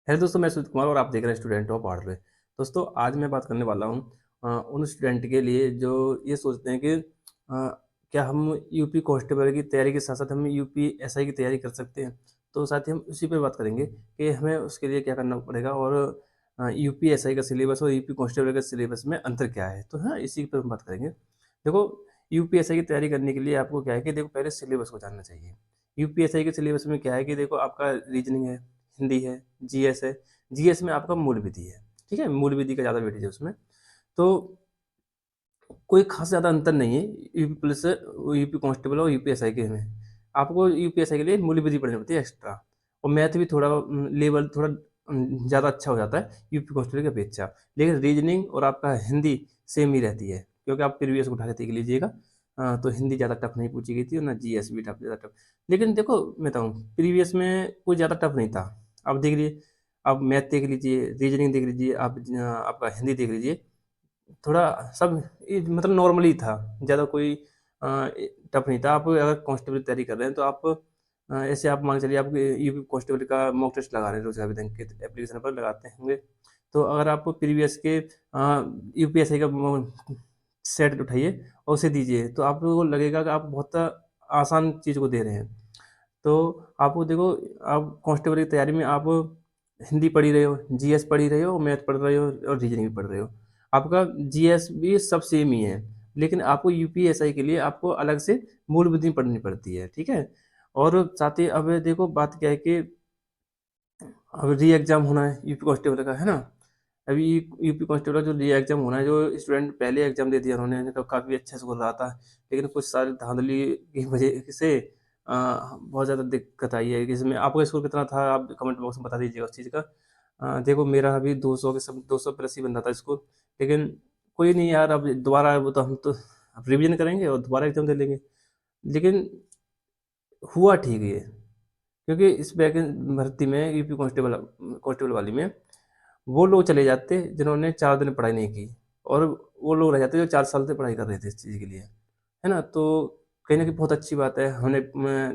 Hello दोस्तों, मैं सुजीत कुमार और आप देख रहे हैं स्टूडेंट ऑफ हार्डवेयर। दोस्तों, आज मैं बात करने वाला हूँ उन स्टूडेंट के लिए जो ये सोचते हैं कि क्या हम यूपी कांस्टेबल की तैयारी के साथ साथ हम यूपी एसआई की तैयारी कर सकते हैं। तो साथ ही हम उसी पर बात करेंगे कि हमें उसके लिए क्या करना पड़ेगा और यूपी एसआई का सिलेबस और यूपी कांस्टेबल के सिलेबस में अंतर क्या है। तो हाँ, इसी पर हम बात करेंगे। देखो, यूपी एसआई की तैयारी करने के लिए आपको क्या है कि देखो, पहले सिलेबस को जानना चाहिए। यूपी एसआई के सिलेबस में क्या है कि देखो, आपका रीजनिंग है, हिंदी है, जीएस है। जीएस में आपका मूल विधि है, ठीक है? मूल विधि का ज़्यादा वेटेज है उसमें। तो कोई खास ज़्यादा अंतर नहीं है यूपी पुलिस यूपी कांस्टेबल और यूपीएसआई के में। आपको यूपीएसआई के लिए मूल विधि पढ़नी पड़ती है एक्स्ट्रा, और मैथ भी थोड़ा लेवल थोड़ा ज़्यादा अच्छा हो जाता है यूपी कांस्टेबल की अपेक्षा। लेकिन रीजनिंग और आपका हिंदी सेम ही रहती है, क्योंकि आप प्रीवियस उठा के देख लीजिएगा। तो हिंदी ज़्यादा टफ नहीं पूछी गई थी और ना जीएस भी टफ ज़्यादा टफ। लेकिन देखो, मैं बताऊँ, प्रीवियस में कोई ज़्यादा टफ नहीं था। आप देख लीजिए, आप मैथ देख लीजिए, रीजनिंग देख लीजिए, आप आपका हिंदी देख लीजिए। थोड़ा सब मतलब नॉर्मली था, ज़्यादा कोई टफ नहीं था। आप अगर कांस्टेबल की तैयारी कर रहे हैं तो आप ऐसे आप मान के चलिए, आप यूपी कांस्टेबल का मॉक टेस्ट लगा रहे हैं, रोजगार आवेदन के एप्लीकेशन पर लगाते होंगे। तो अगर आप प्रीवियस के यूपीएससी का सेट उठाइए और उसे दीजिए, तो आपको लगेगा कि आप बहुत आसान चीज़ को दे रहे हैं। तो आपको देखो, आप कांस्टेबल की तैयारी में आप हिंदी पढ़ ही रहे हो, जीएस पढ़ ही रहे हो, मैथ पढ़ रहे हो और रीजनिंग भी पढ़ रहे हो। आपका जीएस भी सब सेम ही है, लेकिन आपको यूपीएसआई के लिए आपको अलग से मूल विधि पढ़नी पड़ती है, ठीक है? और साथ ही अब देखो, बात क्या है कि अब री एग्ज़ाम होना है यूपी कांस्टेबल का, है ना? अभी यूपी कांस्टेबल का जो री एग्ज़ाम होना है, जो स्टूडेंट पहले एग्ज़ाम दे दिया उन्होंने तो काफ़ी अच्छे स्कोर रहा था। लेकिन कुछ सारी धाँधली की वजह से बहुत ज़्यादा दिक्कत आई है। इसमें आपका स्कोर कितना था? आप कमेंट बॉक्स में बता दीजिएगा उस चीज़ का। देखो, मेरा अभी 200 के सब 200 प्लस ही बन रहा था स्कोर। लेकिन कोई नहीं यार, अब दोबारा वो तो हम तो अब रिविज़न करेंगे और दोबारा एग्ज़ाम दे लेंगे। लेकिन हुआ ठीक ये, क्योंकि इस भर्ती में यूपी कांस्टेबल वाली में वो लोग चले जाते जिन्होंने 4 दिन पढ़ाई नहीं की, और वो लोग रह जाते जो 4 साल से पढ़ाई कर रहे थे इस चीज़ के लिए, है ना? तो कहीं न कहीं बहुत अच्छी बात है। हमने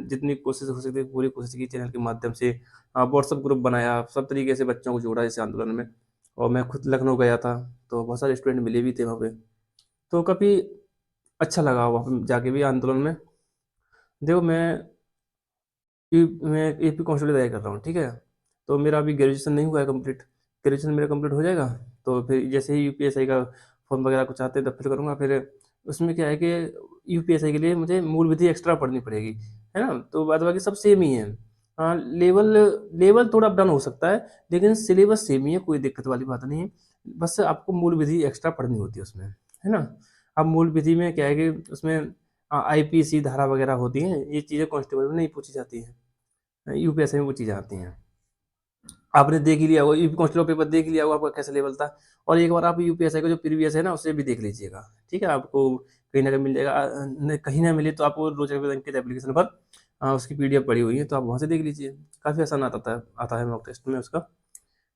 जितनी कोशिश हो सकती है पूरी कोशिश की चैनल के माध्यम से। व्हाट्सएप ग्रुप बनाया, सब तरीके से बच्चों को जोड़ा इस आंदोलन में। और मैं खुद लखनऊ गया था, तो बहुत सारे स्टूडेंट मिले भी थे वहाँ पे। तो काफ़ी अच्छा लगा वहाँ पे जाके भी आंदोलन में। देखो, मैं यूपी कांस्टेबल की तैयारी कर रहा हूँ, ठीक है? तो मेरा अभी ग्रेजुएशन नहीं हुआ है कंप्लीट। ग्रेजुएशन मेरा कंप्लीट हो जाएगा, तो फिर जैसे ही यूपीएसआई का फॉर्म वगैरह कुछ आते हैं तब फिल करूँगा। फिर उसमें क्या है कि यूपीएसआई के लिए मुझे मूल विधि एक्स्ट्रा पढ़नी पड़ेगी, है ना? तो बाद बाकी सब सेम ही है। लेवल लेवल थोड़ा अप डाउन हो सकता है, लेकिन सिलेबस सेम ही है, कोई दिक्कत वाली बात नहीं है। बस आपको मूल विधि एक्स्ट्रा पढ़नी होती है उसमें, है ना? अब मूल विधि में क्या है कि उसमें आईपीसी धारा वगैरह होती हैं, ये चीज़ें कांस्टेबल में नहीं पूछी जाती हैं। यूपीएससी में वो चीज़ें आती हैं। आपने देख ही लिया होगा, यूपी कांस्टेबल पेपर देख ही लिया होगा आपका कैसा लेवल था। और एक बार आप यूपीएससी का जो प्रीवियस है ना, उसे भी देख लीजिएगा, ठीक है? आपको कहीं न कहीं मिल जाएगा। कहीं ना मिले तो आपको रोज़ अंकित एप्लीकेशन पर उसकी पीडीएफ पड़ी हुई है, तो आप वहाँ से देख लीजिए। काफ़ी आसान आता है मॉक टेस्ट में उसका।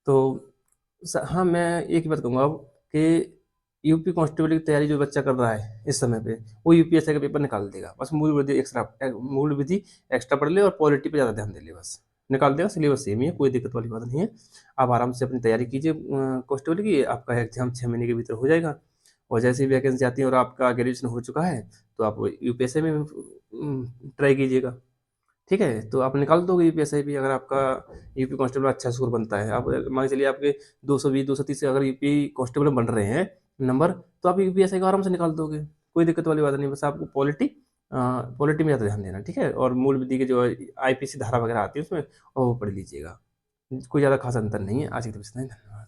तो हाँ, मैं एक ही बात कहूँगा अब कि यूपी कांस्टेबल की तैयारी जो बच्चा कर रहा है इस समय पे, वो यूपीएससी का पेपर निकाल देगा। बस मूल विधि एक्स्ट्रा पढ़ ले और पॉलिटी पे ज़्यादा ध्यान दे ले बस। निकाल देगा, सिलेबस सेम ही है, कोई दिक्कत वाली बात नहीं है। आप आराम से अपनी तैयारी कीजिए कांस्टेबल की, आपका एग्ज़ाम 6 महीने के भीतर हो जाएगा। और जैसे ही वैकेंसी आती है और आपका ग्रेजुएशन हो चुका है, तो आप यूपीएससी में ट्राई कीजिएगा। ठीक है? तो आप निकाल दोगे यूपीएससी भी, अगर आपका यूपी कांस्टेबल में अच्छा स्कोर बनता है। आप मान के चलिए, आपके 220 230 से अगर यूपी कांस्टेबल में बन रहे हैं नंबर, तो आप यूपीएससी को आराम से निकाल दोगे। कोई दिक्कत वाली बात नहीं, बस आपको पॉलिटी में ज़्यादा ध्यान देना, ठीक है? और मूल विधि के जो आईपीसी धारा वगैरह आती है उसमें, और वो पढ़ लीजिएगा। कोई ज़्यादा खास अंतर नहीं है। आज की तो इतना ही, धन्यवाद।